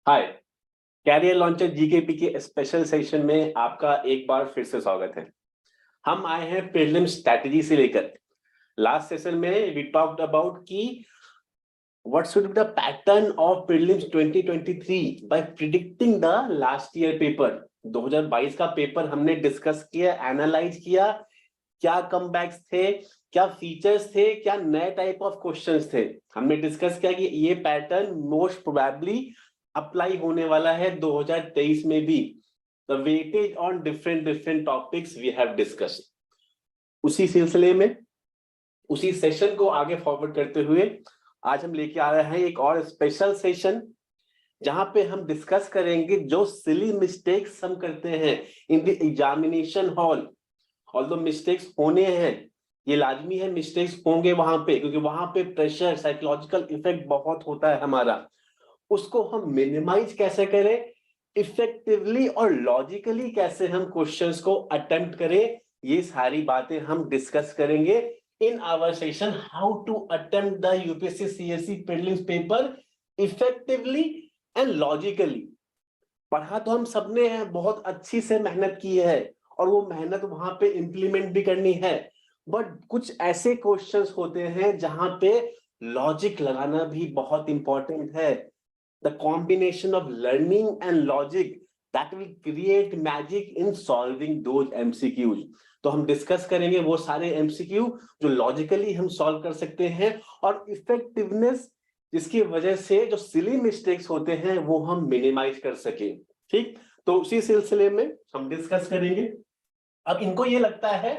हाय। Career launcher GKP के special session में आपका एक बार फिर से स्वागत है। हम आए हैं प्रीलिम स्ट्रेटजी से लेकर। लास्ट सेशन में वी टॉक्ड अबाउट कि what should be the pattern of prelims 2023 by predicting the last year paper. 2022 का पेपर हमने डिस्कस किया, एनालाइज किया, क्या कमबैक्स थे, क्या फीचर्स थे, क्या नए टाइप ऑफ क्वेश्चंस थे। हमने डिस्कस किया कि ये पैटर्न मोस्ट प्रोबेबली अप्लाई होने वाला है 2023 में भी। The weightage on different different topics we have discussed. उसी सिलसिले में उसी सेशन को आगे फॉरवर्ड करते हुए आज हम लेके आ रहे हैं एक और स्पेशल सेशन, जहां पे हम डिस्कस करेंगे जो सिली मिस्टेक्स हम करते हैं इन the examination hall. Although mistakes होने हैं, ये लाजमी है, मिस्टेक्स होंगे वहां पे, क्योंकि वहां पे प्रेशर, साइकोलॉजिकल इफेक्ट बहुत होता है हमारा। उसको हम मिनिमाइज कैसे करें, इफेक्टिवली और लॉजिकली कैसे हम क्वेश्चंस को अटेम्प्ट करें, ये सारी बातें हम डिस्कस करेंगे in our session how to attempt the UPSC CSC prelims paper effectively and logically. पढ़ा तो हम सबने है, बहुत अच्छी से मेहनत की है और वो मेहनत वहां पे इंप्लीमेंट भी करनी है, बट कुछ ऐसे क्वेश्चंस होते हैं जहां पे लॉजिक लगाना भी बहुत इंपॉर्टेंट है। The combination of learning and logic that will create magic in solving those MCQs। तो हम डिस्कस करेंगे वो सारे MCQ जो लॉजिकली हम सॉल्व कर सकते हैं और इफेक्टिवनेस जिसकी वजह से जो सिली मिस्टेक्स होते हैं वो हम मिनिमाइज कर सके। ठीक, तो उसी सिलसिले में हम डिस्कस करेंगे। अब इनको ये लगता है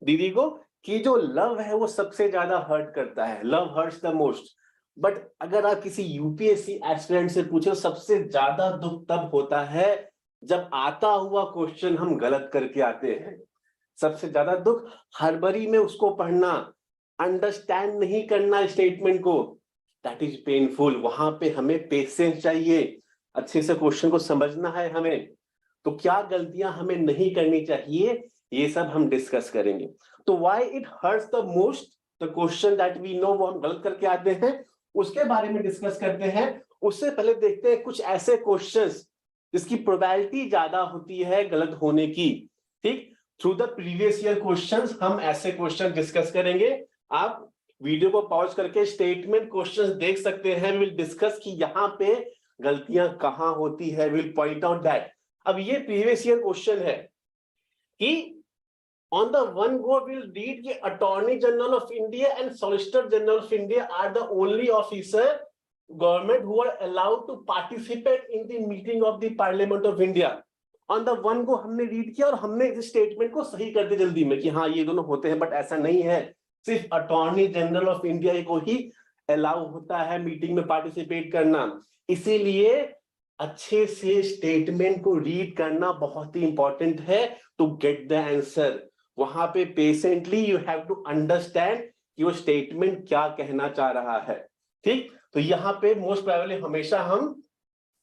दीदी को कि जो लव है वो सबसे ज्यादा हर्ट करता है, love hertz the most. But अगर आप किसी यूपीएससी एस्पिरेंट से पूछो, सबसे ज्यादा दुख तब होता है जब आता हुआ क्वेश्चन हम गलत करके आते हैं। सबसे ज्यादा दुख हड़बड़ी में उसको पढ़ना, अंडरस्टैंड नहीं करना स्टेटमेंट को, दैट इज पेनफुल। वहां पे हमें पेशेंस चाहिए, अच्छे से क्वेश्चन को समझना है हमें। तो क्या गलतियां हमें नहीं करनी चाहिए, ये सब हम डिस्कस करेंगे। तो why it hurts the most, the question that we know वो हम गलत करके आते हैं, उसके बारे में डिस्कस करते हैं। उससे पहले देखते हैं कुछ ऐसे क्वेश्चंस जिसकी प्रोबेबिलिटी ज्यादा होती है गलत होने की। ठीक, through the previous year questions हम ऐसे क्वेश्चन डिस्कस करेंगे। आप वीडियो को पॉज करके स्टेटमेंट क्वेश्चंस देख सकते हैं। विल डिस्कस कि यहाँ पे गलतियां कहां होती है, विल पॉइंट आउट दैट। अब ये प्रीवियस ईयर क्वेश्चन है कि on the one go we'll read the Attorney General of India and Solicitor General of India are the only officer government who are allowed to participate in the meeting of the Parliament of India। on the one go हमने read किया और हमने इस statement को सही कर दिया जल्दी में कि हाँ ये दोनों होते हैं, बट ऐसा नहीं है। सिर्फ अटॉर्नी जनरल ऑफ इंडिया को ही अलाउ होता है मीटिंग में पार्टिसिपेट करना। इसीलिए अच्छे से स्टेटमेंट को रीड करना बहुत ही इंपॉर्टेंट है टू गेट द आंसर। वहां पे patiently you have to understand कि वो स्टेटमेंट क्या कहना चाह रहा है। ठीक, तो यहाँ पे मोस्ट प्रोबेबली हमेशा हम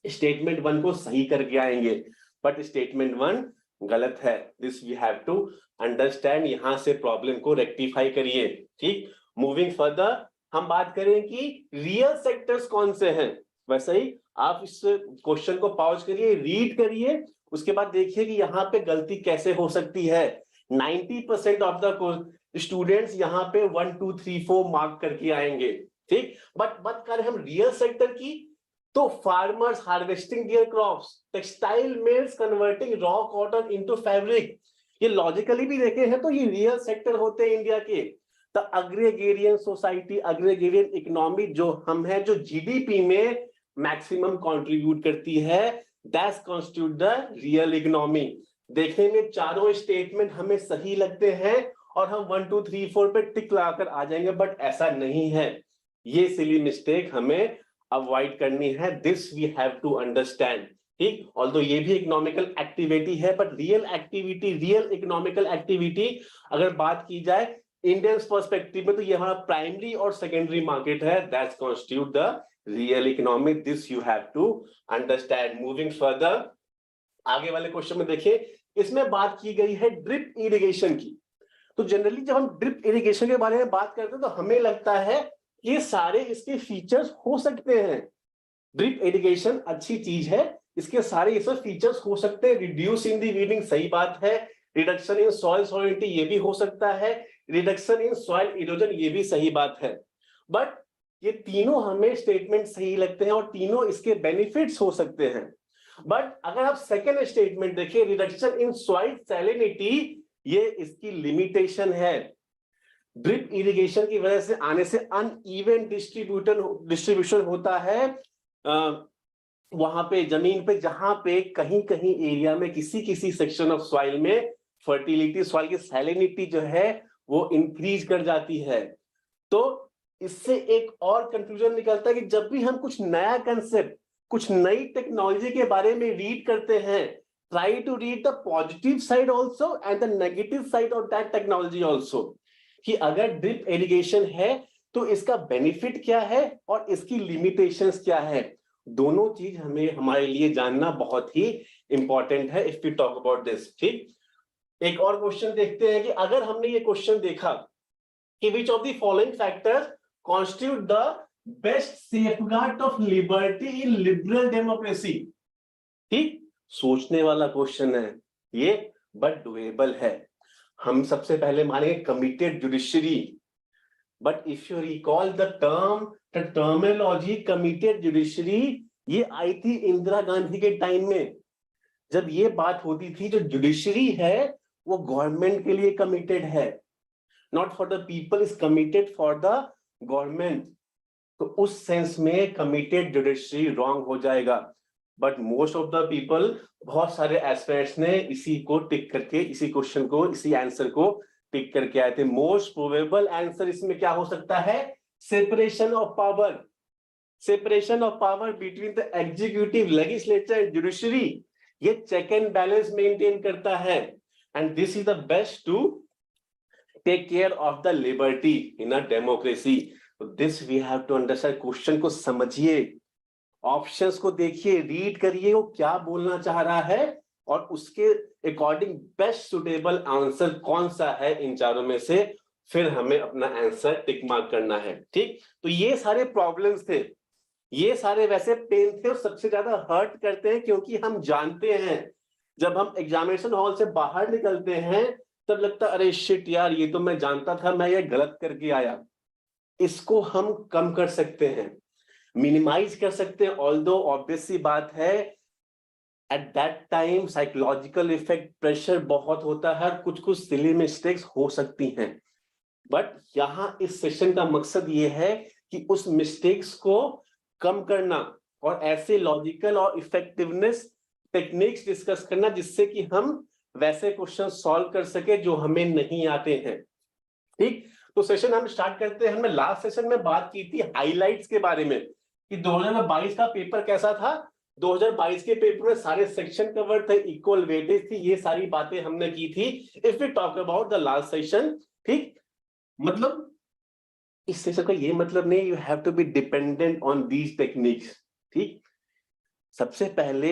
स्टेटमेंट वन को सही करके आएंगे, बट स्टेटमेंट वन गलत है। This we have to understand, यहां से प्रॉब्लम को रेक्टिफाई करिए। ठीक, मूविंग फर्दर हम बात करें कि रियल सेक्टर्स कौन से हैं। वैसे ही आप इस क्वेश्चन को पॉज करिए, रीड करिए, उसके बाद देखिए कि यहाँ पे गलती कैसे हो सकती है। 90% ऑफ द स्टूडेंट्स यहाँ पे 1 2 3 4 मार्क करके आएंगे। ठीक, बट बात करें हम रियल सेक्टर की, तो farmers harvesting there crops, textile mills converting raw cotton into fabric, ये लॉजिकली भी देखे हैं तो ये रियल सेक्टर होते हैं इंडिया के। द अग्रेगेरियन सोसाइटी, अग्रेगेरियन इकोनॉमी जो हम है, जो जीडीपी में मैक्सिमम कंट्रीब्यूट करती है, that's constitute the real economy. देखने में चारों स्टेटमेंट हमें सही लगते हैं और हम 1 2 3 4 पे टिक लगाकर आ जाएंगे, बट ऐसा नहीं है। ये सिली मिस्टेक हमें अवॉइड करनी है, this we have to understand. ठीक, ऑल्दो ये भी इकोनॉमिकल एक्टिविटी है, but real activity, real economical activity अगर बात की जाए इंडियन पर्सपेक्टिव में, तो ये हमारा प्राइमरी और सेकेंडरी मार्केट है, that's constitute the real economy. This you have to understand. Moving further आगे वाले क्वेश्चन में देखिए, इसमें बात की गई है ड्रिप इरिगेशन की। तो जनरली जब हम ड्रिप इरिगेशन के बारे में बात करते हैं तो हमें लगता है ये सारे इसके फीचर्स हो सकते हैं, ड्रिप इरिगेशन अच्छी चीज है, इसके सारे ये सब फीचर्स हो सकते हैं। रिड्यूस इन दी वीडिंग सही बात है, रिडक्शन इन सॉइल सॉलिडिटी ये भी हो सकता है, रिडक्शन इन सॉइल इरोजन ये भी सही बात है। बट ये तीनों हमें स्टेटमेंट सही लगते हैं और तीनों इसके बेनिफिट्स हो सकते हैं। बट अगर आप सेकेंड स्टेटमेंट देखिए, रिडक्शन इन सॉइल सैलिनिटी, ये इसकी लिमिटेशन है। ड्रिप इरिगेशन की वजह से आने से अनइवन डिस्ट्रीब्यूशन होता है वहां पे जमीन पे, जहां पे कहीं कहीं एरिया में किसी किसी सेक्शन ऑफ सॉइल में फर्टिलिटी, सॉइल की सैलिनिटी जो है वो इंक्रीज कर जाती है। तो इससे एक और कंक्लूजन निकलता है कि जब भी हम कुछ नया कंसेप्ट, कुछ नई टेक्नोलॉजी के बारे में रीड करते हैं, try to read the positive side also and the negative side of that technology also, कि अगर ड्रिप इरिगेशन है तो इसका बेनिफिट क्या है और इसकी लिमिटेशंस क्या है। दोनों चीज हमें हमारे लिए जानना बहुत ही इंपॉर्टेंट है if we talk about this. ठीक, एक और क्वेश्चन देखते हैं कि अगर हमने ये क्वेश्चन देखा कि which of the following factors constitute the best safeguard of liberty in liberal democracy. ठीक, सोचने वाला क्वेश्चन है ये, बट डुएबल है। हम सबसे पहले मानेंगे committed judiciary, but if you recall the terminology committed judiciary, ये आई थी इंदिरा गांधी के टाइम में, जब ये बात होती थी जो जुडिशरी है वो गवर्नमेंट के लिए कमिटेड है, not for the people, is committed for the government. तो उस सेंस में कमिटेड जुडिशरी रॉन्ग हो जाएगा। But most of the people, बहुत सारे एस्पेक्ट्स ने इसी को टिक करके, इसी क्वेश्चन को, इसी आंसर को टिक करके आए थे। मोस्ट प्रोबेबल आंसर इसमें क्या हो सकता है? Separation of power, separation of power between the executive, legislature and judiciary, ये चेक एंड बैलेंस मेंटेन करता है। And this is the best to take care of the liberty in a democracy. This we have to understand. Question को समझिए, options को देखिए, read करिए वो क्या बोलना चाह रहा है और उसके अकॉर्डिंग बेस्ट सुटेबल आंसर कौन सा है इन चारों में से, फिर हमें अपना आंसर टिक मार्क करना है। ठीक, तो ये सारे प्रॉब्लम्स थे, ये सारे वैसे पेन थे और सबसे ज्यादा हर्ट करते हैं, क्योंकि हम जानते हैं जब हम एग्जामिनेशन हॉल से बाहर निकलते हैं तब लगता है अरे शिट यार, ये तो मैं जानता था, मैं ये गलत करके आया। इसको हम कम कर सकते हैं, मिनिमाइज कर सकते हैं। ऑल्दो ऑब्वियस सी बात है, at that time psychological effect, pressure बहुत होता है, कुछ कुछ सिली मिस्टेक्स हो सकती हैं। बट यहां इस सेशन का मकसद ये है कि उस मिस्टेक्स को कम करना और ऐसे लॉजिकल और इफेक्टिवनेस टेक्निक्स डिस्कस करना जिससे कि हम वैसे क्वेश्चन सॉल्व कर सके जो हमें नहीं आते हैं। ठीक, तो सेशन हम स्टार्ट करते हैं। हमने लास्ट सेशन में बात की थी हाइलाइट्स के बारे में कि 2022 का पेपर कैसा था। 2022 के पेपर में सारे सेक्शन कवर थे, इक्वल वेटेज थी, ये सारी बातें हमने की थी। If we talk about the last session, ठीक, मतलब इस सेशन का ये मतलब नहीं you have to be dependent on these techniques. ठीक, सबसे पहले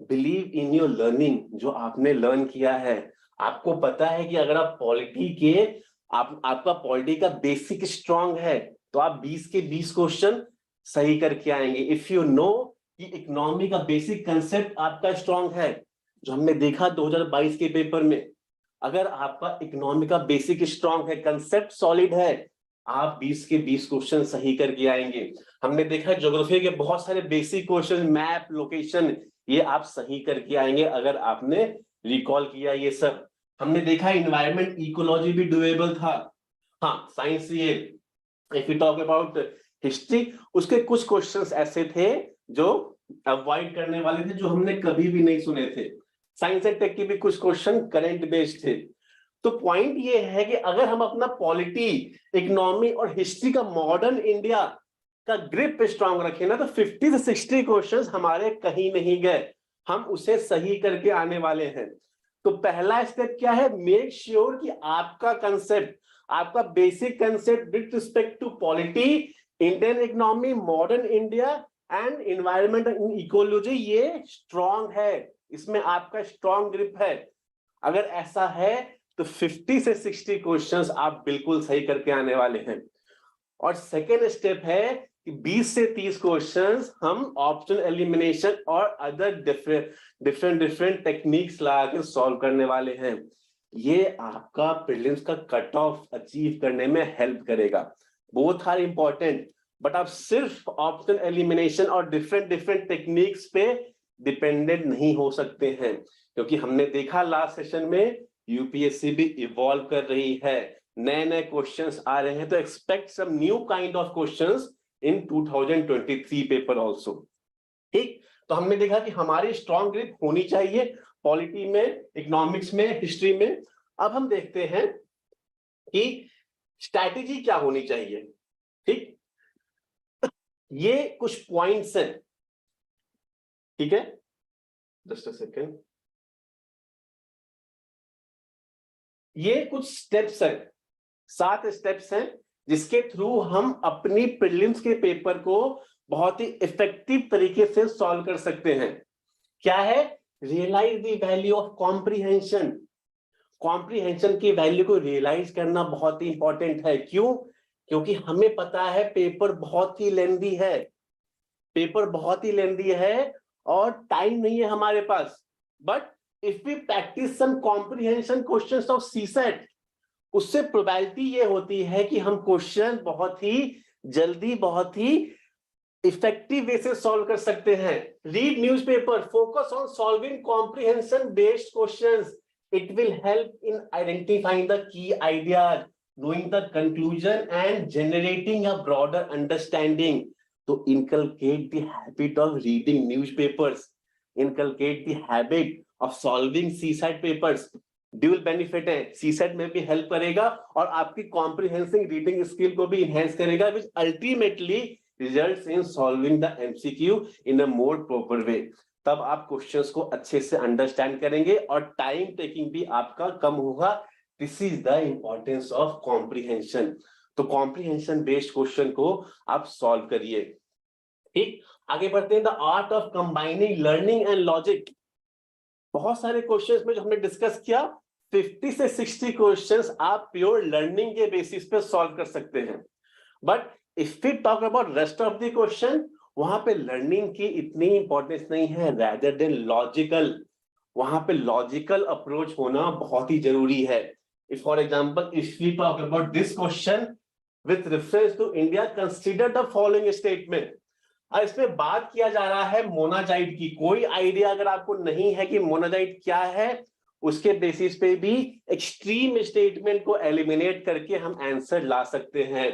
बिलीव इन योर लर्निंग, जो आपने लर्न किया है। आपको पता है कि अगर आप पॉलिटी के आपका पॉलिटी का बेसिक स्ट्रांग है तो आप 20 के 20 क्वेश्चन सही करके आएंगे। इफ यू नो कि इकोनॉमी का बेसिक कंसेप्ट आपका स्ट्रांग है, जो हमने देखा 2022 के पेपर में, अगर आपका इकोनॉमी का बेसिक स्ट्रांग है, कंसेप्ट सॉलिड है, आप 20 के 20 क्वेश्चन सही करके आएंगे। हमने देखा ज्योग्राफी के बहुत सारे बेसिक क्वेश्चन, मैप, लोकेशन, ये आप सही करके आएंगे अगर आपने रिकॉल किया ये सब। हमने देखा इन्वायरमेंट, इकोलॉजी भी डुएबल था। हाँ, साइंस, ये if you talk about history, उसके कुछ क्वेश्चंस ऐसे थे जो अवॉइड करने वाले थे, जो हमने कभी भी नहीं सुने थे। साइंस एंड टेक के भी कुछ क्वेश्चन करंट बेस्ड थे। तो पॉइंट ये है कि अगर हम अपना पॉलिटी, इकोनॉमी और हिस्ट्री का, मॉडर्न इंडिया का ग्रिप स्ट्रांग रखें ना, तो 50 से 60 क्वेश्चंस हमारे कहीं नहीं गए, हम उसे सही करके आने वाले हैं। तो पहला स्टेप क्या है? मेक श्योर कि आपका कंसेप्ट, आपका basic concept with respect to polity, Indian economy, modern India and environment and ecology, ये स्ट्रांग है, इसमें आपका स्ट्रांग ग्रिप है। अगर ऐसा है तो 50 से 60 क्वेश्चंस आप बिल्कुल सही करके आने वाले हैं। और सेकेंड स्टेप है कि 20 से 30 क्वेश्चंस हम ऑप्शनल एलिमिनेशन और अदर डिफरेंट टेक्निक्स लगाकर सॉल्व करने वाले हैं। ये आपका प्रीलिम्स का कट ऑफ अचीव करने में हेल्प करेगा। बोथ आर इंपॉर्टेंट, बट आप सिर्फ ऑप्शनल एलिमिनेशन और डिफरेंट टेक्निक्स पे डिपेंडेंट नहीं हो सकते हैं, क्योंकि हमने देखा लास्ट सेशन में यूपीएससी भी इवॉल्व कर रही है, नए क्वेश्चंस आ रहे हैं, तो expect some new kind of questions in 2023 paper also. ठीक, तो हमने देखा कि हमारी स्ट्रॉन्ग ग्रिप होनी चाहिए पॉलिटी में, इकोनॉमिक्स में, हिस्ट्री में। अब हम देखते हैं कि स्ट्रैटेजी क्या होनी चाहिए। ठीक, ये कुछ पॉइंट्स हैं, ठीक है, जस्ट अ सेकेंड। ये कुछ स्टेप्स हैं, 7 स्टेप्स हैं जिसके थ्रू हम अपनी प्रीलिम्स के पेपर को बहुत ही इफेक्टिव तरीके से सॉल्व कर सकते हैं। क्या है? Realise the value of comprehension. Comprehension की वैल्यू को रियलाइज करना बहुत ही इंपॉर्टेंट है। क्यों? क्योंकि हमें पता है पेपर बहुत ही लेंथी है, पेपर बहुत ही लेंथी है और टाइम नहीं है हमारे पास। But if we practice some comprehension questions of CSAT, उससे प्रोबेबिलिटी ये होती है कि हम क्वेश्चन बहुत ही जल्दी, बहुत ही इफेक्टिव वे से सॉल्व कर सकते हैं। Read newspaper, focus on solving comprehension based questions. It will help in identifying the key ideas, knowing the conclusion and generating a broader understanding. To inculcate the habit of reading newspapers, inculcate the habit of solving CSAT papers. Dual benefit है, CSAT में भी help करेगा और आपकी comprehensive reading skill को भी enhance करेगा, which ultimately results in solving the MCQ in a more proper way. तब आप क्वेश्चंस को अच्छे से अंडरस्टैंड करेंगे और टाइम टेकिंग भी आपका कम होगा। This is the importance of comprehension. तो कॉम्प्रिहेंशन बेस्ड क्वेश्चन को आप सॉल्व करिए। ठीक, आगे बढ़ते हैं। The art of combining learning and logic. बहुत सारे क्वेश्चंस में जो हमने डिस्कस किया, 50 से 60 क्वेश्चंस आप प्योर लर्निंग के बेसिस पे सॉल्व कर सकते हैं। But if we talk about rest of the question, वहां पे लर्निंग की इतनी इंपॉर्टेंस नहीं है, रैदर देन लॉजिकल। वहां पे लॉजिकल अप्रोच होना बहुत ही जरूरी है। If for example if we talk about this question with reference to India, consider the following statement. और इसमें बात किया जा रहा है मोनाजाइट की। कोई आइडिया अगर आपको नहीं है कि मोनाजाइट क्या है, उसके बेसिस पे भी एक्सट्रीम स्टेटमेंट को एलिमिनेट करके हम आंसर ला सकते हैं।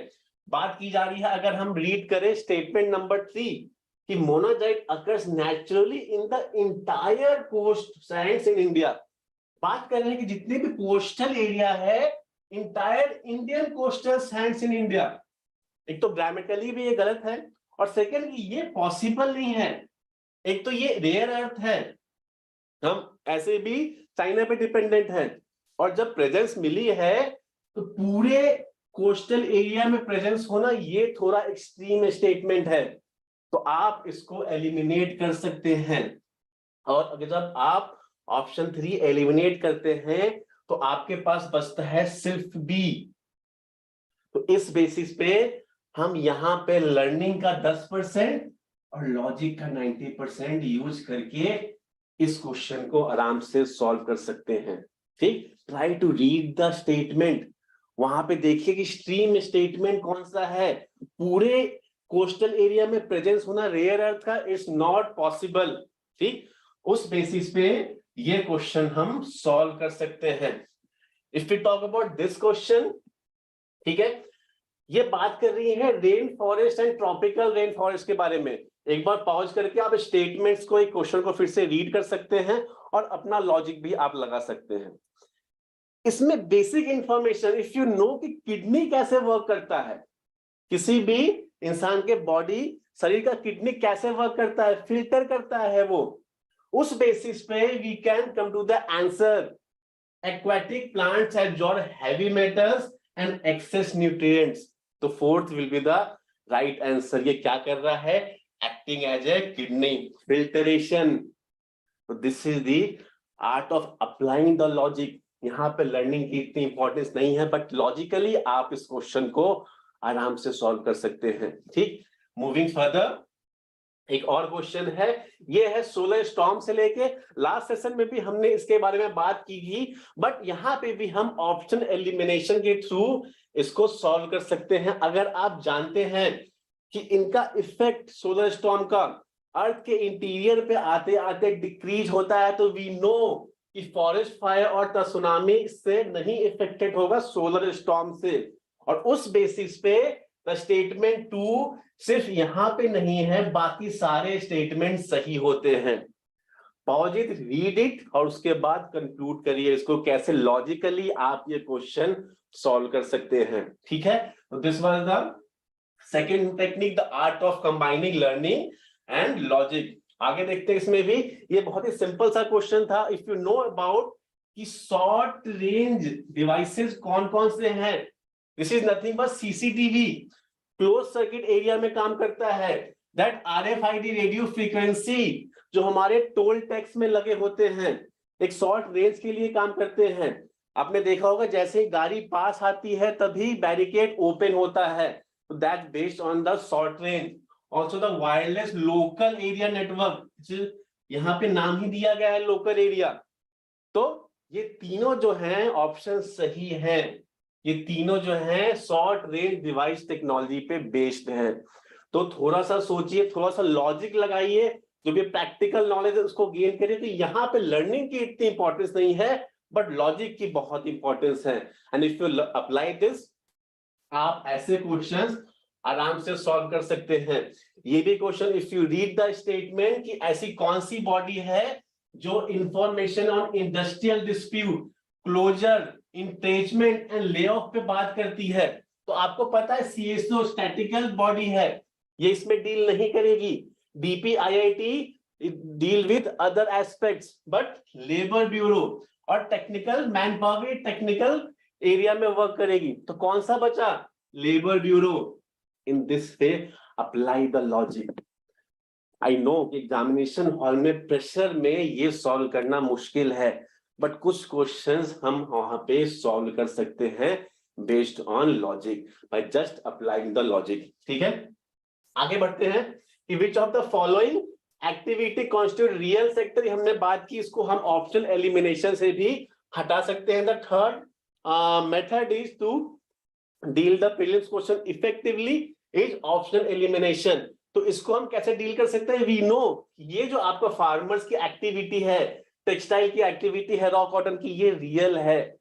बात की जा रही है, अगर हम रीड करें स्टेटमेंट नंबर 3 कि monazite occurs naturally in the entire coast sands in India. बात कर रहे हैं कि जितने भी कोस्टल एरिया है, entire Indian coastal sands in India. एक तो ग्रामेटिकली भी ये गलत है, और सेकंड कि ये पॉसिबल नहीं है। एक तो ये रेयर अर्थ है, हम ऐसे भी चाइना पे डिपेंडेंट है, और जब प्रेजेंस मिली है तो पूरे कोस्टल एरिया में प्रेजेंस होना ये थोड़ा एक्सट्रीम स्टेटमेंट है। तो आप इसको एलिमिनेट कर सकते हैं। और अगर जब आप ऑप्शन 3 एलिमिनेट करते हैं तो आपके पास बचता है सिर्फ बी। तो इस बेसिस पे हम यहां पे लर्निंग का 10% और लॉजिक का 90% यूज करके इस क्वेश्चन को आराम से सॉल्व कर सकते हैं। ठीक, try to read the statement. वहां पे देखिए कि स्ट्रीम स्टेटमेंट कौन सा है। पूरे कोस्टल एरिया में प्रेजेंस होना रेयर अर्थ का इज नॉट पॉसिबल। ठीक, उस बेसिस पे ये क्वेश्चन हम सॉल्व कर सकते हैं। If we talk about this question, ठीक है, ये बात कर रही है rain forest and tropical rain forest के बारे में। एक बार पॉज करके आप स्टेटमेंट्स को, एक क्वेश्चन को फिर से रीड कर सकते हैं और अपना लॉजिक भी आप लगा सकते हैं। इसमें basic information, if you know कि किडनी कैसे वर्क करता है, किसी भी इंसान के बॉडी, शरीर का किडनी कैसे वर्क करता है, फिल्टर करता है वो, उस बेसिस पे we can come to the answer. Aquatic plants absorb heavy metals and excess nutrients. तो fourth will be the right answer. ये क्या कर रहा है? Acting as a kidney, filtration. तो this is the art of applying the logic. यहाँ पे learning की इतनी इंपॉर्टेंस नहीं है, बट लॉजिकली आप इस क्वेश्चन को आराम से सॉल्व कर सकते हैं। ठीक, मूविंग फर्दर, एक और क्वेश्चन है, ये है सोलर स्टॉर्म से लेके लास्ट सेशन में भी हमने इसके बारे में बात की थी, बट यहाँ पे भी हम ऑप्शन एलिमिनेशन के थ्रू इसको सॉल्व कर सकते हैं। अगर आप जानते हैं कि इनका इफेक्ट सोलर स्टॉर्म का अर्थ के इंटीरियर पे आते आते डिक्रीज होता है, तो वी नो कि फॉरेस्ट फायर और सुनामी इससे नहीं इफेक्टेड होगा, सोलर स्टॉर्म से। और उस बेसिस पे द स्टेटमेंट 2 सिर्फ यहां पे नहीं है, बाकी सारे स्टेटमेंट सही होते हैं। पॉज इट, रीड इट और उसके बाद कंक्लूड करिए इसको, कैसे लॉजिकली आप ये क्वेश्चन सॉल्व कर सकते हैं। ठीक है, तो this was the second technique, the art of combining learning and logic. आगे देखते हैं, इसमें भी ये बहुत ही सिंपल सा क्वेश्चन था। इफ यू नो अबाउट कि शॉर्ट रेंज डिवाइसेस कौन कौन से हैं, this is nothing but CCTV, close circuit area में काम करता है। दैट RFID रेडियो फ्रीक्वेंसी जो हमारे टोल टैक्स में लगे होते हैं, एक शॉर्ट रेंज के लिए काम करते हैं। आपने देखा होगा जैसे ही गाड़ी पास आती है तभी बैरिकेड ओपन होता है, तो that based on the short range. Also the wireless local area network, यहाँ पे नाम ही दिया गया है लोकल एरिया। तो ये तीनों जो हैं ऑप्शन सही हैं, ये तीनों जो हैं शॉर्ट रेंज डिवाइस टेक्नोलॉजी पे बेस्ड हैं। तो थोड़ा सा सोचिए, थोड़ा सा लॉजिक लगाइए, जो भी प्रैक्टिकल नॉलेज है उसको गेन करिए। तो यहाँ पे लर्निंग की इतनी इंपॉर्टेंस नहीं है, बट लॉजिक की बहुत इंपॉर्टेंस है। And if you apply this, आप ऐसे क्वेश्चंस आराम से सॉल्व कर सकते हैं। ये भी question, if you read the statement कि ऐसी कौन सी बॉडी है जो information on industrial dispute, closure, retrenchment and lay off पे बात करती है, तो आपको पता है CSO स्टैटिकल बॉडी है, ये इसमें डील नहीं करेगी। DPIIT deal with other aspects, but labour bureau और technical man power technical area में वर्क करेगी। तो कौन सा बचा? Labour bureau. In this way apply the logic. I know कि एग्जामिनेशन हॉल में प्रेशर में ये सॉल्व करना मुश्किल है, बट कुछ क्वेश्चंस हम वहां पे सॉल्व कर सकते हैं based on logic, by just applying the logic. ठीक है, आगे बढ़ते हैं कि which of the following activity constitute real sector, हमने बात की, इसको हम ऑप्शनल एलिमिनेशन से भी हटा सकते हैं। The third method is to deal the prelims question effectively is optional elimination. तो इसको हम कैसे डील कर सकते हैं? वी नो ये जो आपका फार्मर्स की एक्टिविटी है, टेक्सटाइल की एक्टिविटी है, रॉ कॉटन की, ये रियल है,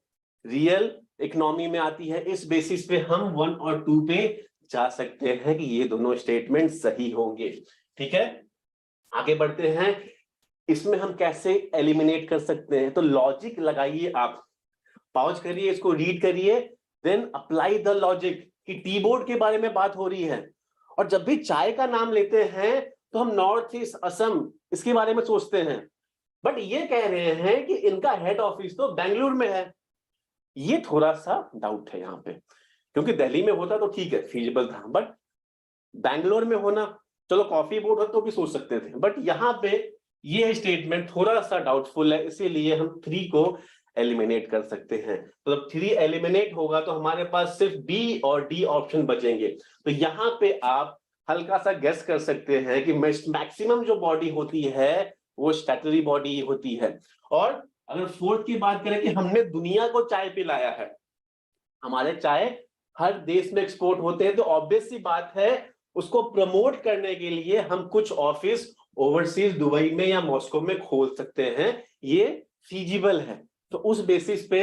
रियल इकोनॉमी में आती है। इस बेसिस पे हम 1 और 2 पे जा सकते हैं कि ये दोनों स्टेटमेंट सही होंगे। ठीक है, आगे बढ़ते हैं, इसमें हम कैसे एलिमिनेट कर सकते हैं। तो लॉजिक लगाइए, आप पॉज करिए, इसको रीड करिए, देन अप्लाई द लॉजिक। कि टी बोर्ड के बारे में बात हो रही है, और जब भी चाय का नाम लेते हैं तो हम नॉर्थ ईस्ट असम इसके बारे में सोचते हैं, बट ये कह रहे हैं कि इनका हेड ऑफिस तो बेंगलुरु में है। ये थोड़ा सा डाउट है यहाँ पे, क्योंकि दिल्ली में होता तो ठीक है, फीजिबल था, बट बैंगलोर में होना, चलो कॉफी बोर्ड हो तो भी सोच सकते थे, बट यहाँ पे ये स्टेटमेंट थोड़ा सा डाउटफुल है, इसीलिए हम 3 को एलिमिनेट कर सकते हैं। तो जब 3 एलिमिनेट होगा तो हमारे पास सिर्फ बी और डी ऑप्शन बचेंगे। तो यहाँ पे आप हल्का सा गेस कर सकते हैं कि मैक्सिमम जो बॉडी होती है वो स्टैट्यूटरी बॉडी होती है। और अगर फोर्थ की बात करें कि हमने दुनिया को चाय पिलाया है, हमारे चाय हर देश में एक्सपोर्ट होते हैं, तो ऑब्वियस सी बात है उसको प्रमोट करने के लिए हम कुछ ऑफिस ओवरसीज दुबई में या मॉस्को में खोल सकते हैं, ये फीजिबल है। तो उस बेसिस पे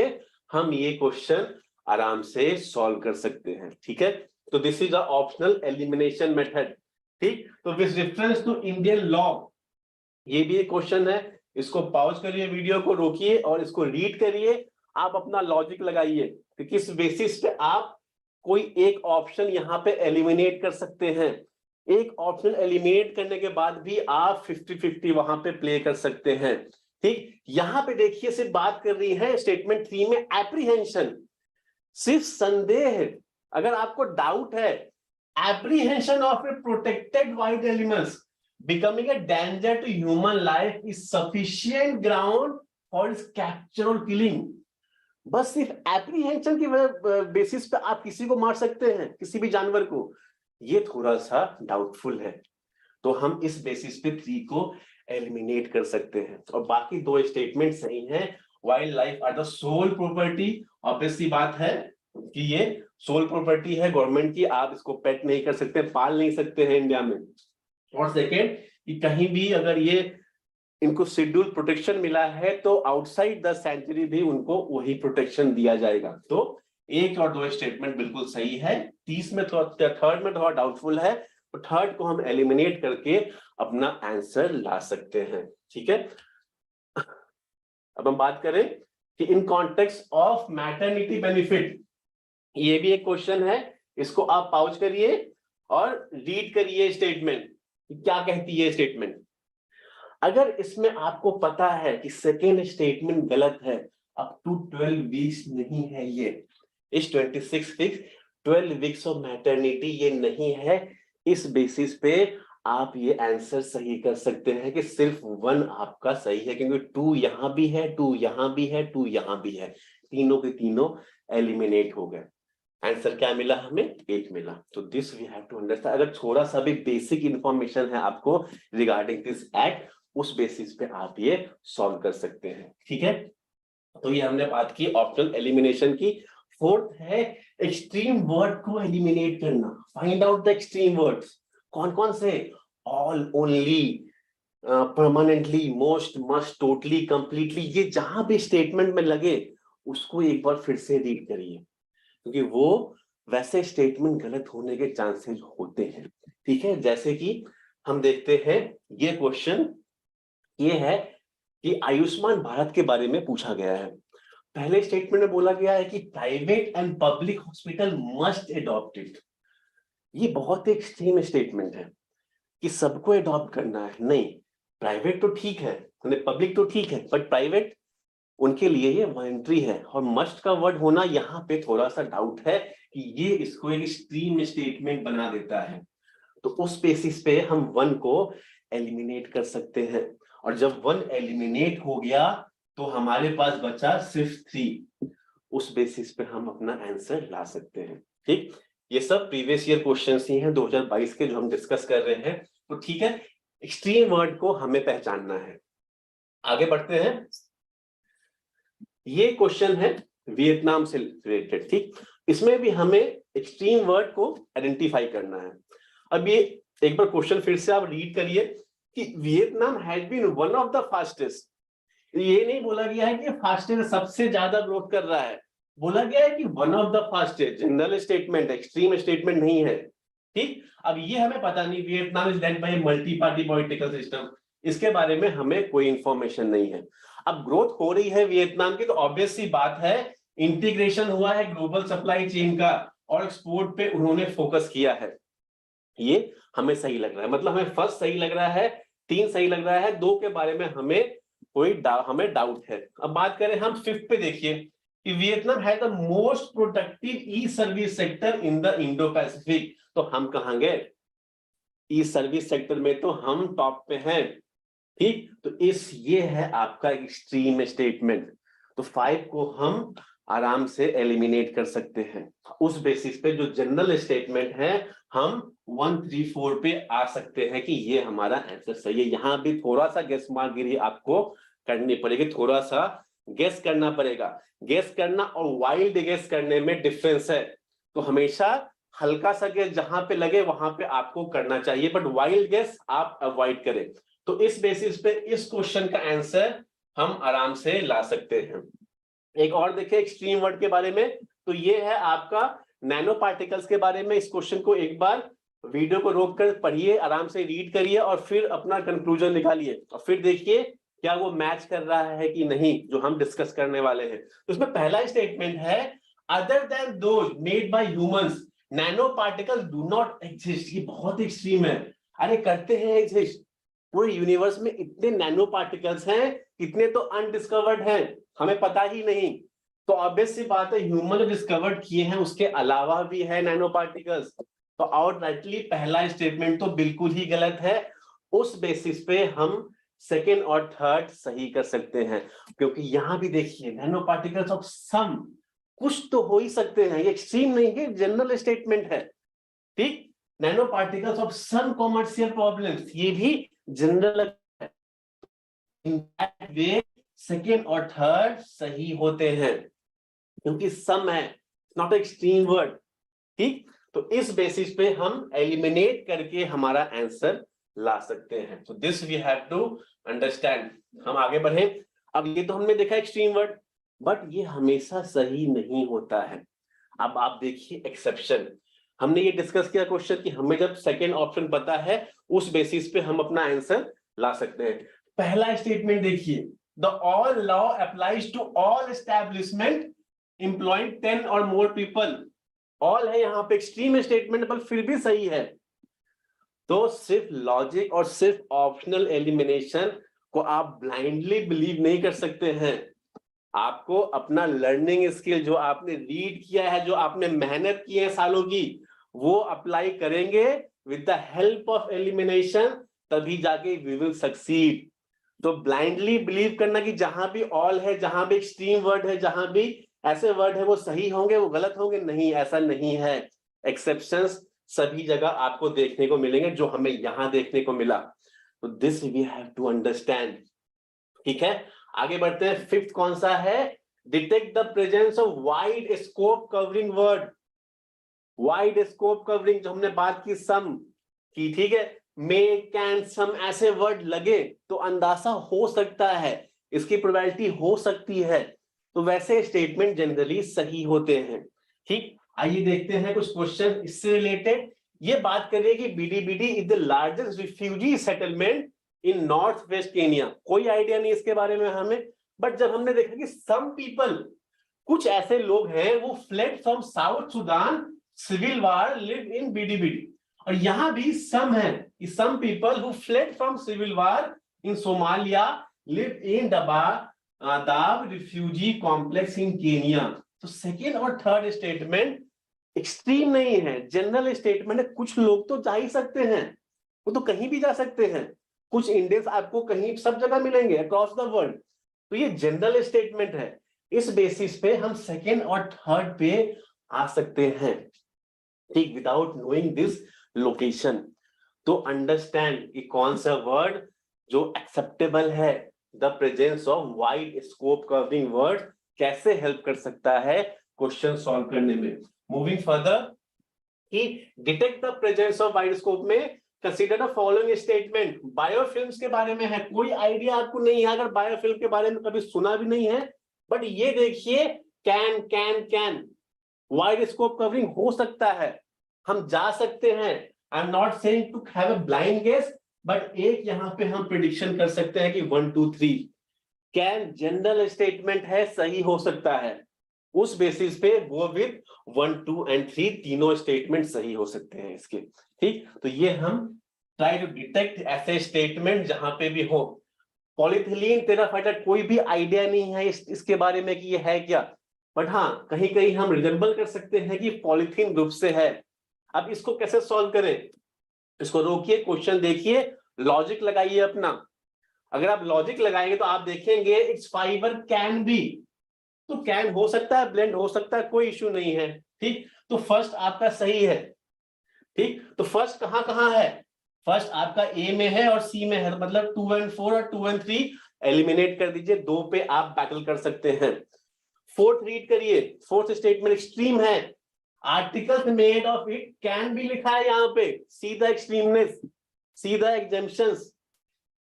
हम ये क्वेश्चन आराम से सॉल्व कर सकते हैं। ठीक है, तो this is a optional elimination method. ठीक, तो with reference to Indian law, ये भी एक क्वेश्चन है, इसको पॉज करिए, वीडियो को रोकिए और इसको रीड करिए, आप अपना लॉजिक लगाइए कि किस बेसिस पे आप कोई एक ऑप्शन यहाँ पे एलिमिनेट कर सकते हैं। एक ऑप्शन एलिमिनेट करने के बाद भी आप 50-50 वहां पे प्ले कर सकते हैं। ठीक, यहां पे देखिए सिर्फ बात कर रही है स्टेटमेंट 3 में एप्रीहेंशन, सिर्फ संदेह। अगर आपको डाउट है, apprehension of A protected wild animals becoming a danger to human life is sufficient ground for its capture or killing। बस सिर्फ एप्रीहेंशन की बेसिस पे आप किसी को मार सकते हैं, किसी भी जानवर को। ये थोड़ा सा डाउटफुल है, तो हम इस बेसिस पे 3 को एलिमिनेट कर सकते हैं और बाकी 2 स्टेटमेंट सही हैं। Wildlife are the sole property, obvious सी बात है कि ये सोल प्रॉपर्टी है गवर्नमेंट की, आप इसको पेट नहीं कर सकते, पाल नहीं सकते हैं इंडिया में। और सेकेंड कि कहीं भी अगर ये इनको शेड्यूल प्रोटेक्शन मिला है तो आउटसाइड द सेंचुरी भी उनको वही प्रोटेक्शन दिया जाएगा। तो 1 और 2 स्टेटमेंट बिल्कुल सही है। 30 में थोड़ा, थर्ड में थोड़ा डाउटफुल है, तो थर्ड को हम एलिमिनेट करके अपना आंसर ला सकते हैं। ठीक है, अब हम बात करें कि in context of maternity benefit, ये भी एक क्वेश्चन है, इसको आप पॉज करिए और रीड करिए स्टेटमेंट, क्या कहती है स्टेटमेंट। अगर इसमें आपको पता है कि सेकेंड स्टेटमेंट गलत है, अप टू 12 वीक्स नहीं है, ये इस 26 वीक्स 12 वीक्स ऑफ मैटरनिटी ये नहीं है, इस बेसिस पे आप ये आंसर सही कर सकते हैं कि सिर्फ 1 आपका सही है, क्योंकि 2 यहां भी है, 2 यहां भी है, 2 यहां भी है, तीनों के तीनों एलिमिनेट हो गए। आंसर क्या मिला हमें? 1 मिला। तो this we have to understand. अगर थोड़ा सा भी बेसिक इंफॉर्मेशन है आपको रिगार्डिंग दिस एक्ट, उस बेसिस पे आप ये सॉल्व कर सकते हैं। ठीक है, तो ये हमने बात की ऑप्शनल एलिमिनेशन की। फोर्थ है एक्सट्रीम वर्ड को एलिमिनेट करना। Find out the extreme words. कौन कौन से? All, only, permanently, most, must, totally, completely, ये जहां भी स्टेटमेंट में लगे उसको एक बार फिर से रीड करिए, क्योंकि वो वैसे स्टेटमेंट गलत होने के चांसेस होते हैं। ठीक है, जैसे कि हम देखते हैं ये क्वेश्चन ये है कि आयुष्मान भारत के बारे में पूछा गया है। पहले स्टेटमेंट में बोला गया है कि private and public hospital must adopt it. ये बहुत ही एक्सट्रीम स्टेटमेंट है कि सबको अडॉप्ट करना है। नहीं, प्राइवेट तो ठीक है, पब्लिक तो ठीक है, बट प्राइवेट उनके लिए ये वॉलंटरी है। और मस्ट का वर्ड होना यहाँ पे थोड़ा सा डाउट है कि ये इसको एक एक्सट्रीम स्टेटमेंट बना देता है। तो उस बेसिस पे हम 1 को एलिमिनेट कर सकते हैं, और जब 1 एलिमिनेट हो गया तो हमारे पास बचा सिर्फ 3। उस बेसिस पे हम अपना आंसर ला सकते हैं। ठीक, ये सब प्रीवियस ईयर क्वेश्चंस ही हैं 2022 के जो हम डिस्कस कर रहे हैं। तो ठीक है, एक्सट्रीम वर्ड को हमें पहचानना है। आगे बढ़ते हैं। ये क्वेश्चन है वियतनाम से रिलेटेड। ठीक, इसमें भी हमें एक्सट्रीम वर्ड को आइडेंटिफाई करना है। अब ये एक बार क्वेश्चन फिर से आप रीड करिए कि Vietnam has been one of the fastest. ये नहीं बोला गया है कि फास्टेस्ट सबसे ज्यादा ग्रोथ कर रहा है, बोला गया है कि one of the fastest. General statement, extreme statement नहीं है। ठीक, अब ये हमें पता नहीं, Vietnam is led by multi party political system, इसके बारे में हमें कोई इंफॉर्मेशन नहीं है। अब ग्रोथ हो रही है वियतनाम की, तो ऑब्वियस सी बात है इंटीग्रेशन हुआ है ग्लोबल सप्लाई चेन का, और एक्सपोर्ट पे उन्होंने फोकस किया है। ये हमें सही लग रहा है, मतलब हमें फर्स्ट सही लग रहा है, 3 सही लग रहा है, 2 के बारे में हमें हमें डाउट है। अब बात करें हम 5th पे, देखिए कि वियतनाम है the most productive E service sector in the Indo Pacific. तो हम कहां गए? ई सर्विस सेक्टर में तो हम टॉप पे हैं। ठीक, तो ये है आपका एक्सट्रीम स्टेटमेंट। तो 5 को हम आराम से एलिमिनेट कर सकते हैं। उस बेसिस पे जो जनरल स्टेटमेंट है हम 1, 3, 4 पे आ सकते हैं कि ये हमारा आंसर सही है। यहां भी थोड़ा सा गेस मारगिरी आपको करनी पड़ेगी, थोड़ा सा गेस करना पड़ेगा। गेस करना और वाइल्ड गेस करने में डिफरेंस है। तो हमेशा हल्का सा गेस जहां पे लगे वहां पे आपको करना चाहिए, बट वाइल्ड गेस आप अवॉइड करें। तो इस बेसिस पे इस क्वेश्चन का आंसर हम आराम से ला सकते हैं। एक और देखिए एक्सट्रीम वर्ड के बारे में, तो ये है आपका नैनो पार्टिकल्स के बारे में। इस क्वेश्चन को एक बार वीडियो को रोक कर पढ़िए, आराम से रीड करिए और फिर अपना कंक्लूजन निकालिए, और फिर देखिए क्या वो मैच कर रहा है कि नहीं जो हम डिस्कस करने वाले हैं। तो इसमें पहला स्टेटमेंट है other than those made by humans nano particles do not exist. ये बहुत एक्सट्रीम है। अरे करते हैं एग्जिस्ट, पूरे यूनिवर्स में इतने नैनो पार्टिकल्स हैं, कितने तो अनडिस्कवर्ड हैं, हमें पता ही नहीं। तो ऑब्वियस सी बात है ह्यूमन जो डिस्कवर्ड किए हैं उसके अलावा भी है नैनो पार्टिकल्स। तो आउटराइटली पहला स्टेटमेंट तो बिल्कुल ही गलत है। उस बेसिस पे हम सेकेंड और थर्ड सही कर सकते हैं, क्योंकि यहां भी देखिए नैनो पार्टिकल्स ऑफ सम, कुछ तो हो ही सकते हैं, ये एक्सट्रीम नहीं है, जनरल स्टेटमेंट है। ठीक, nano particles of some commercial problems, ये भी जनरल वे सेकेंड और थर्ड सही होते हैं क्योंकि सम है, नॉट एक्सट्रीम वर्ड। ठीक, तो इस बेसिस पे हम एलिमिनेट करके हमारा आंसर ला सकते हैं। So this we have to understand. हम आगे बढ़े। अब ये तो हमने देखा एक्सट्रीम वर्ड, बट ये हमेशा सही नहीं होता है। अब आप देखिए एक्सेप्शन। हमने ये डिस्कस किया क्वेश्चन कि हमें जब सेकेंड ऑप्शन पता है उस बेसिस पे हम अपना आंसर ला सकते हैं। पहला स्टेटमेंट देखिए, the all law applies to all establishment employing 10 और मोर पीपल। ऑल है यहाँ पे एक्सट्रीम स्टेटमेंट पर फिर भी सही है। तो सिर्फ लॉजिक और सिर्फ ऑप्शनल एलिमिनेशन को आप ब्लाइंडली बिलीव नहीं कर सकते हैं। आपको अपना लर्निंग स्किल जो आपने रीड किया है, जो आपने मेहनत की है सालों की, वो अप्लाई करेंगे with the help of elimination, तभी जाके वी विल सक्सीड। तो ब्लाइंडली बिलीव करना कि जहां भी ऑल है, जहां भी एक्सट्रीम वर्ड है, जहां भी ऐसे वर्ड है वो सही होंगे, वो गलत होंगे, नहीं, ऐसा नहीं है। एक्सेप्शंस सभी जगह आपको देखने को मिलेंगे जो हमें यहां देखने को मिला। तो this we have to understand. ठीक है, आगे बढ़ते हैं। फिफ्थ कौन सा है? Detect the presence of wide scope covering word. Wide scope covering जो हमने बात की सम की, ठीक है, मे कैन सम ऐसे वर्ड लगे तो अंदाजा हो सकता है, इसकी प्रोबेबिलिटी हो सकती है, तो वैसे स्टेटमेंट जनरली सही होते हैं। ठीक, आइए देखते हैं कुछ क्वेश्चन इससे रिलेटेड। ये बात करिए कि BidiBidi is the largest refugee settlement in north west Kenya. कोई आइडिया नहीं इसके बारे में हमें, बट जब हमने देखा कि सम पीपल, कुछ ऐसे लोग हैं वो fled from South Sudan, civil war, live in BidiBidi. और यहां भी सम है, some people who fled from civil war in Somalia live in Dadaab refugee complex in Kenya. तो सेकेंड और थर्ड स्टेटमेंट एक्सट्रीम नहीं है, जनरल स्टेटमेंट है। कुछ लोग तो जा ही सकते हैं, वो तो कहीं भी जा सकते हैं। कुछ इंडियंस आपको कहीं सब जगह मिलेंगे अक्रॉस द वर्ल्ड। तो ये जनरल स्टेटमेंट है, इस बेसिस पे हम सेकेंड और थर्ड पे आ सकते हैं। ठीक, विदाउट नोइंग दिस लोकेशन। तो अंडरस्टैंड कि कौन सा वर्ड जो एक्सेप्टेबल है, the presence of wide scope covering word कैसे हेल्प कर सकता है क्वेश्चन सॉल्व करने में। मूविंग फर्दर, कि detect the presence of wide scope में consider the following statement. Biofilms के बारे में है, कोई आइडिया आपको नहीं है, अगर बायोफिल्म के बारे में कभी सुना भी नहीं है, बट ये देखिए, कैन वाइड स्कोप कवरिंग हो सकता है, हम जा सकते हैं। I am not saying to have a blind guess, but एक यहां पे हम प्रिडिक्शन कर सकते हैं कि 1 2 3। कैन जनरल स्टेटमेंट है, सही हो सकता है, उस बेसिस पे गो विद 1 2 एंड 3, तीनों स्टेटमेंट सही हो सकते हैं इसके। ठीक, तो ये हम ट्राई टू डिटेक्ट ऐसे स्टेटमेंट जहां पे भी हो। पॉलीथिलीन टेराफाइटा, कोई भी आइडिया नहीं है इसके बारे में कि ये है क्या, बट हाँ कहीं कहीं हम रिजेंबल कर सकते हैं कि पॉलीथीन ग्रुप से है। अब इसको कैसे सॉल्व करें? इसको रोकिए, क्वेश्चन देखिए, लॉजिक लगाइए अपना। अगर आप लॉजिक लगाएंगे तो आप देखेंगे इट्स फाइबर कैन बी, तो कैन हो सकता है, ब्लेंड हो सकता है, कोई इश्यू नहीं है। ठीक, तो फर्स्ट आपका सही है। ठीक, तो फर्स्ट कहां कहां है? फर्स्ट आपका ए में है और सी में है, मतलब 2 and 4 और 2 and 3 एलिमिनेट कर दीजिए, 2 पे आप बैटल कर सकते हैं। फोर्थ रीड करिए, फोर्थ स्टेटमेंट एक्सट्रीम है, articles made of it can भी लिखा है यहाँ पे, see the extremeness, see the exemptions,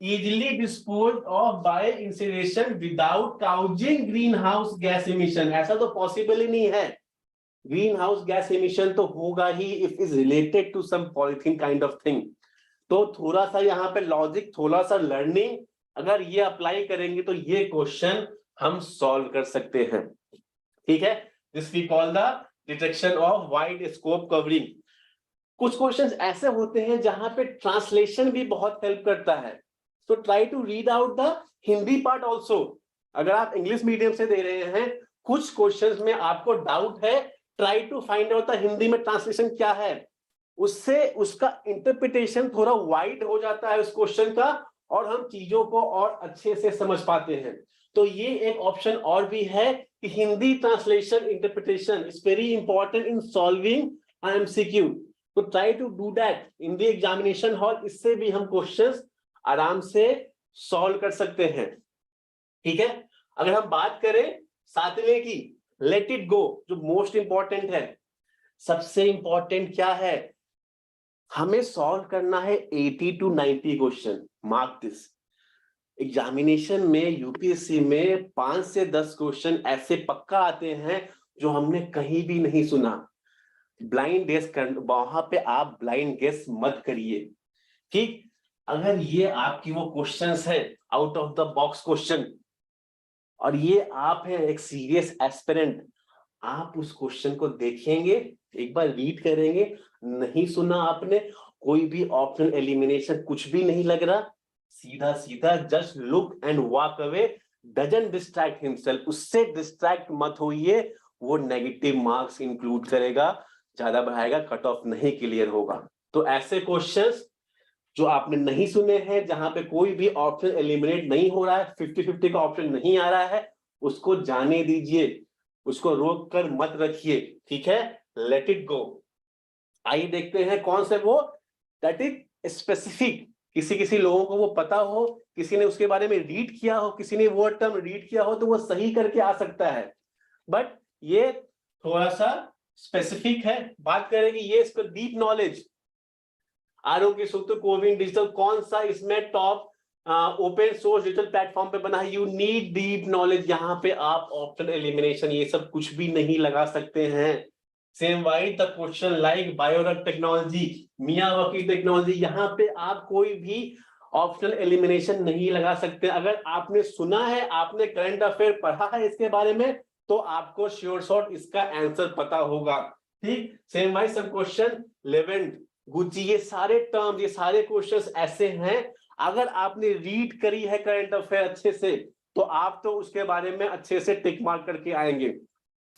easily disposed of by incineration without causing greenhouse gas emission। ऐसा तो पॉसिबल ही नहीं है, ग्रीन हाउस गैस एमिशन तो होगा ही if is related to some polythene kind of thing. तो थोड़ा सा यहाँ पे लॉजिक, थोड़ा सा लर्निंग अगर ये अप्लाई करेंगे तो ये क्वेश्चन हम सॉल्व कर सकते हैं। ठीक है, this we call the detection of wide scope covering. कुछ क्वेश्चंस ऐसे होते हैं जहां पे ट्रांसलेशन भी बहुत हेल्प करता है, तो try to read out the Hindi part also. अगर आप इंग्लिश मीडियम से दे रहे हैं, कुछ क्वेश्चंस में आपको डाउट है, try to find out the Hindi में ट्रांसलेशन क्या है, उससे उसका इंटरप्रिटेशन थोड़ा वाइड हो जाता है उस क्वेश्चन का, और हम चीजों को और अच्छे से समझ पाते हैं। तो ये एक ऑप्शन और भी है कि Hindi translation interpretation is very important in solving MCQ. तो try to do that in the examination hall. इससे भी हम क्वेश्चंस आराम से सॉल्व कर सकते हैं, ठीक है। अगर हम बात करें सातवें की, लेट इट गो, जो मोस्ट इंपॉर्टेंट है, सबसे इंपॉर्टेंट क्या है, हमें सॉल्व करना है 80 to 90 question. Mark this, examination में यूपीएससी में 5 से 10 क्वेश्चन ऐसे पक्का आते हैं जो हमने कहीं भी नहीं सुना। ब्लाइंड गेस कर, वहां पे आप ब्लाइंड गेस मत करिए, ठीक। अगर ये आपकी वो क्वेश्चंस है out of the box question, और ये आप हैं एक सीरियस एस्पिरेंट, आप उस क्वेश्चन को देखेंगे, एक बार रीड करेंगे, नहीं सुना आपने, कोई भी ऑप्शन एलिमिनेशन कुछ भी नहीं लग रहा, सीधा सीधा just look and walk away, doesn't distract himself, उससे डिस्ट्रैक्ट मत होइए, वो नेगेटिव मार्क्स इंक्लूड करेगा, ज्यादा बढ़ाएगा, कट ऑफ नहीं क्लियर होगा। तो ऐसे क्वेश्चंस जो आपने नहीं सुने हैं, जहां पे कोई भी ऑप्शन एलिमिनेट नहीं हो रहा है, 50-50 का ऑप्शन नहीं आ रहा है, उसको जाने दीजिए, उसको रोक कर मत रखिए, ठीक है, लेट इट गो। आइए देखते हैं कौन से वो दैट इज स्पेसिफिक, किसी किसी लोगों को वो पता हो, किसी ने उसके बारे में रीड किया हो, किसी ने वो टर्म रीड किया हो तो वो सही करके आ सकता है, बट ये थोड़ा सा स्पेसिफिक है। बात करें कि ये इसको डीप नॉलेज, आरोग्य सूत्र, कोविन डिजिटल, कौन सा इसमें top open source digital platform पे बना है, यू नीड डीप नॉलेज, यहां पे आप ऑप्शन एलिमिनेशन ये सब कुछ भी नहीं लगा सकते हैं। Same wise the question like biorock technology, Miyawaki technology, यहाँ पे आप कोई भी ऑप्शनल एलिमिनेशन नहीं लगा सकते। अगर आपने सुना है, आपने करंट अफेयर पढ़ा है इसके बारे में, तो आपको श्योर शॉट इसका आंसर पता होगा, ठीक। सेम वाइज सब क्वेश्चन लेवेंट गुची, ये सारे टर्म, ये सारे क्वेश्चंस ऐसे हैं, अगर आपने रीड करी है करंट अफेयर अच्छे से, तो आप तो उसके बारे में अच्छे से टिक मार्क करके आएंगे।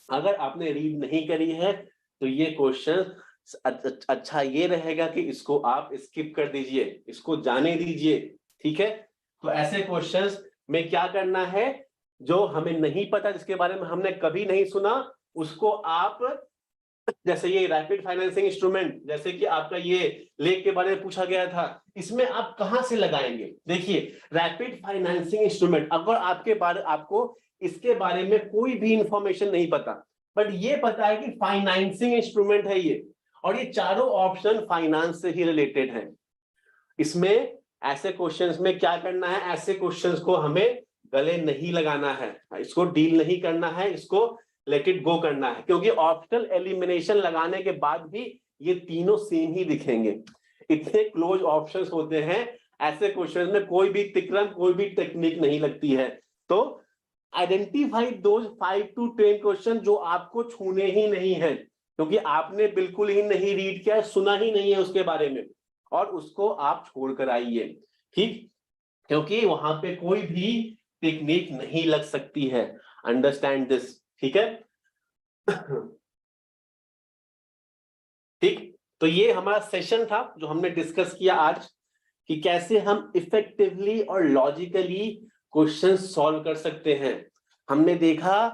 अगर आपने रीड नहीं करी है तो ये क्वेश्चन अच्छा ये रहेगा कि इसको आप स्किप कर दीजिए, इसको जाने दीजिए, ठीक है। तो ऐसे क्वेश्चंस में क्या करना है, जो हमें नहीं पता, जिसके बारे में हमने कभी नहीं सुना, उसको आप, जैसे ये रैपिड फाइनेंसिंग इंस्ट्रूमेंट, जैसे कि आपका ये लेख के बारे में पूछा गया था, इसमें आप कहां से लगाएंगे। देखिए रैपिड फाइनेंसिंग इंस्ट्रूमेंट, अगर आपको इसके बारे में कोई भी इंफॉर्मेशन नहीं पता, बट ये पता है कि फाइनेंसिंग इंस्ट्रूमेंट है ये, और ये चारों ऑप्शन फाइनेंस से ही रिलेटेड है। इसमें ऐसे क्वेश्चंस में क्या करना है, ऐसे क्वेश्चंस को हमें गले नहीं लगाना है, इसको डील नहीं करना है, इसको लेट इट गो करना है, क्योंकि ऑप्शनल एलिमिनेशन लगाने के बाद भी ये तीनों सेम ही दिखेंगे, इतने क्लोज ऑप्शंस होते हैं। ऐसे क्वेश्चंस में कोई भी तिक्रम, कोई भी टेक्निक नहीं लगती है। तो आइडेंटिफाई दोज 5 to 10 क्वेश्चन जो आपको छूने ही नहीं है, क्योंकि आपने बिल्कुल ही नहीं रीड किया, सुना ही नहीं है उसके बारे में, और उसको आप छोड़ कर आइए, ठीक, क्योंकि वहां पे कोई भी टेक्निक नहीं लग सकती है। अंडरस्टैंड दिस, ठीक है। ठीक, तो ये हमारा सेशन था जो हमने डिस्कस किया आज, कि कैसे हम इफेक्टिवली और लॉजिकली क्वेश्चन सॉल्व कर सकते हैं। हमने देखा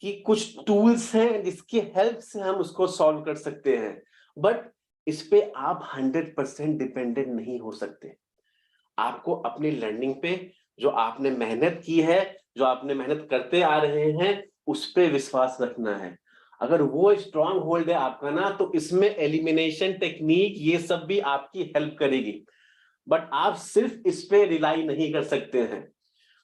कि कुछ टूल्स हैं जिसकी हेल्प से हम उसको सॉल्व कर सकते हैं, बट इस पे आप 100% डिपेंडेंट नहीं हो सकते। आपको अपनी लर्निंग पे, जो आपने मेहनत की है, जो आपने मेहनत करते आ रहे हैं, उस पे विश्वास रखना है। अगर वो स्ट्रांग होल्ड है आपका ना, तो इसमें एलिमिनेशन टेक्निक ये सब भी आपकी हेल्प करेगी, बट आप सिर्फ इस पे रिलाई नहीं कर सकते हैं।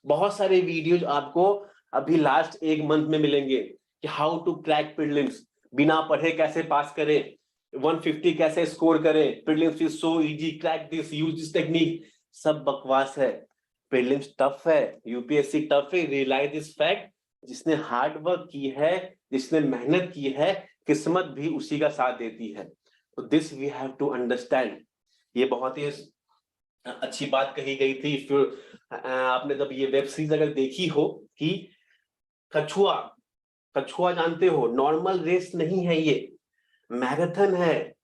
बहुत सारे वीडियोज आपको अभी लास्ट 1 मंथ में मिलेंगे कि हाउ टू क्रैक प्रीलिम्स, बिना पढ़े कैसे पास करें, 150 कैसे स्कोर करें, prelims is so easy, crack this, use this technique, सब बकवास है। प्रीलिम्स टफ है, यूपीएससी टफ है, रियलाइज दिस फैक्ट। जिसने हार्ड वर्क की है, जिसने मेहनत की है, किस्मत भी उसी का साथ देती है। तो this we have to understand. ये बहुत ही अच्छी बात कही गई थी। फिर आपने जब ये वेब सीरीज अगर देखी हो कि कछुआ, कछुआ जानते हो, नॉर्मल रेस नहीं है ये, मैराथन है,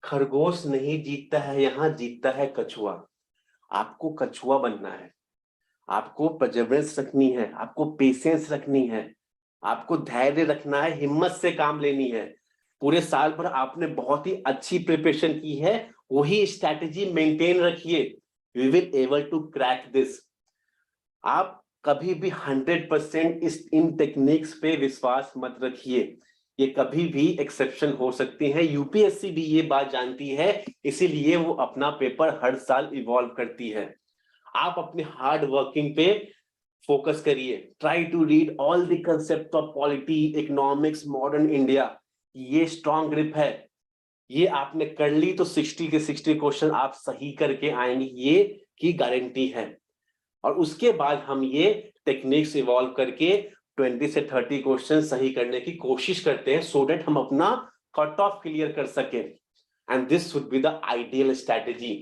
खरगोश नहीं जीतता है, यहां जीतता है कछुआ। आपको कछुआ बनना है, आपको परसेवरेंस रखनी है, आपको पेशेंस रखनी है, आपको धैर्य रखना है, हिम्मत से काम लेनी है, पूरे साल भर आपने बहुत ही अच्छी प्रिपरेशन की है, वही स्ट्रैटेजी मेंटेन रखिए, we will able to crack this. आप कभी भी 100% इन टेक्निक्स पे विश्वास मत रखिए, ये कभी भी एक्सेप्शन हो सकती है। यूपीएससी भी ये बात जानती है, इसीलिए वो अपना पेपर हर साल इवॉल्व करती है। आप अपने हार्ड वर्किंग पे फोकस करिए, try to read all the concept of polity, economics, modern India. ये स्ट्रॉन्ग ग्रिप है, ये आपने कर ली तो 60 के 60 क्वेश्चन आप सही करके आएंगे, ये की गारंटी है। और उसके बाद हम ये टेक्निक्स इवॉल्व करके 20 से 30 क्वेश्चन सही करने की कोशिश करते हैं, सो दैट हम अपना कट ऑफ क्लियर कर सके, and this would be the ideal strategy.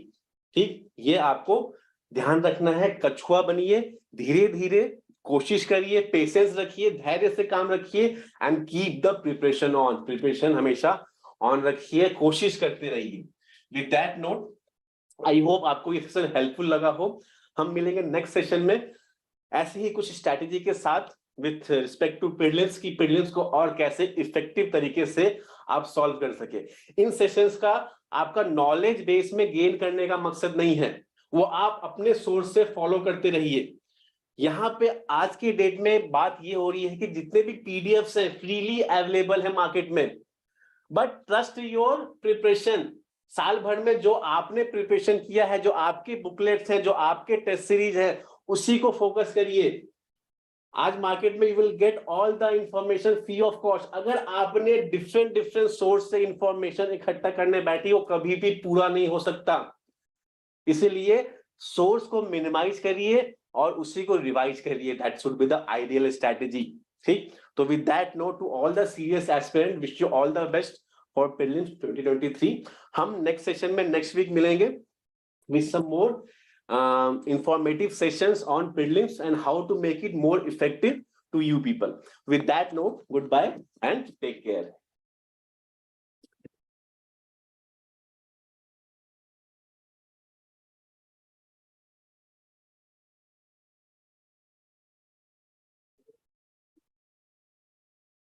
ठीक, ये आपको ध्यान रखना है। कछुआ बनिए, धीरे धीरे कोशिश करिए, पेशेंस रखिए, धैर्य से काम रखिए, and keep the preparation on, preparation हमेशा ऑन रखिए, कोशिश करते रहिए। With that note, I hope आपको ये सेशन हेल्पफुल लगा हो। हम मिलेंगे नेक्स्ट सेशन में ऐसे ही कुछ स्ट्रैटेजी के साथ विथ रिस्पेक्ट टू प्रीलिम्स की प्रीलिम्स को और कैसे इफेक्टिव तरीके से आप सॉल्व कर सके। इन सेशंस का आपका नॉलेज बेस में गेन करने का मकसद नहीं है, वो आप अपने सोर्स से फॉलो करते रहिए। यहाँ पे आज की डेट में बात ये हो रही है कि जितने भी पीडीएफ्स हैं फ्रीली अवेलेबल है मार्केट में, बट ट्रस्ट योर प्रिपरेशन। साल भर में जो आपने प्रिपरेशन किया है, जो आपके बुकलेट्स हैं, जो आपके टेस्ट सीरीज है, उसी को फोकस करिए। आज मार्केट में you will get all the information free of cost. अगर आपने डिफरेंट सोर्स से इंफॉर्मेशन इकट्ठा करने बैठी, वो कभी भी पूरा नहीं हो सकता। इसीलिए सोर्स को मिनिमाइज करिए और उसी को रिवाइज करिए, that should be the ideal strategy. ठीक, तो with that note, to all the serious aspirant, wish you all the best for prelims 2023। हम नेक्स्ट सेशन में नेक्स्ट वीक मिलेंगे with some more informative sessions on prelims and how to make it more effective to you people. With that note, goodbye and take care.